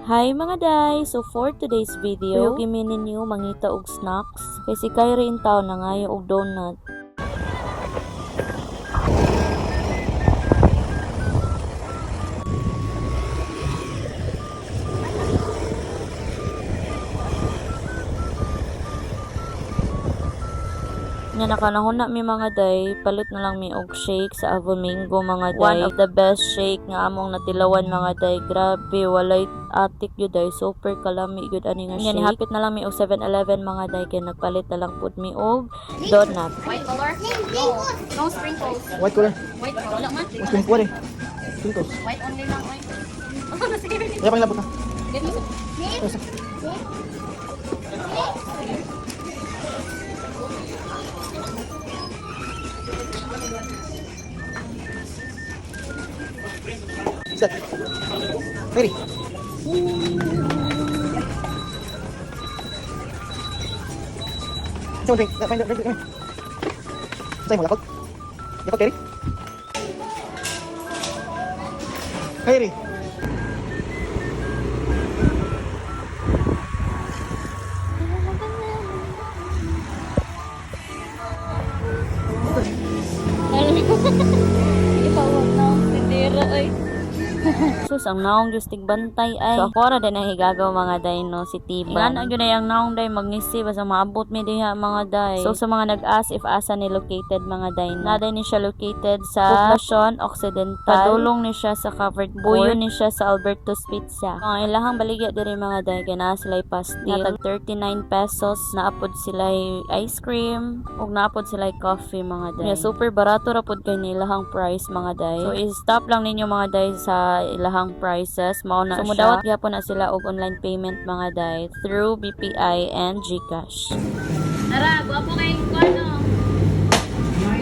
Hi mga day! So for today's video, gimin ninyo mangita og snacks. Kasi kay rin tao na ngayo og donut. Nga nakanahon na mi mga day, palit na lang mi og shake sa Avomingo mga day. One of the best shake nga among natilawan mga day. Grabe, walay atik yun day. Super kalami yun ani nga shake. Hapit na lang mi og 7-Eleven mga day. Kaya nagpalit na lang pud mi og donut. White color? No. No sprinkles. White color. White color. Wala man. Mas kumpul eh. Sprinkles. White only lang. Sige. Kaya pang labot na. Ganito. Set. Ready. Someone drink. Find the drink. Say mo, lapot. Lapot, Kerry. Kerry. Ipawag na ang sindira ay. Sus, ang naong justig bantay ay. So ako ra din ang higagaw mga day no, si Tiban. Nga na yun yung naong day magnisi basta maabot mi diha mga day. So sa mga nag-ask if asa ni located mga day. Naday ni siya located sa Poblacion Occidental. Padulong ni siya sa Covered Buyo ni siya sa Alberto's Pizza. Ang ilahang baligya diri mga day kay naa sila'y pastil. Natag 39 pesos. Naapod sila'y ice cream ug naapod sila'y coffee mga day. Yeah, super barato ra pud kay nilahang price mga day. So i-stop lang ninyo mga day sa ilahang prices mao na siya. Sumudawat gyapon na sila og online payment mga day through BPI and GCash. Tara, guwapo kayo ko ano.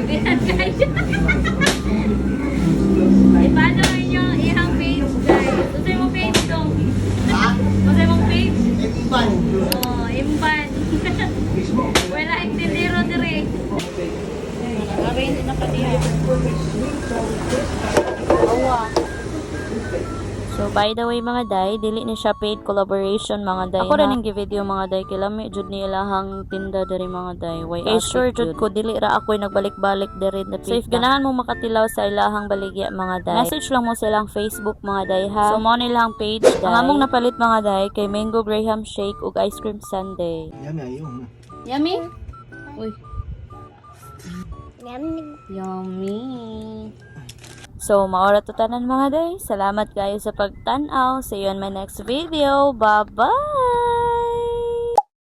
Diyan guys. I-follow ninyo ihang page guys. Usay mo page to. Usay mo page. Imban. Oh, Imban. Wala intendero dire. Arrange na pa diha. Awa. So by the way mga day, dili ni siya paid collaboration mga day. Ako rin ang video mga day kilami jud ni ilahang tinda diri mga day. Why sure jud ko dili ra ako'y nagbalik-balik diri na pita. So if ganahan mo makatilaw sa ilahang baligya mga day, message lang mo silang Facebook mga day ha. So mo nilang page day. Ang among napalit mga day kay Mango Graham Shake ug Ice Cream Sundae. Yan na yun. Yummy? Uy. Yummy. So, maora to tanan mga day. Salamat kayo sa pagtanaw. See you in my next video. Bye-bye!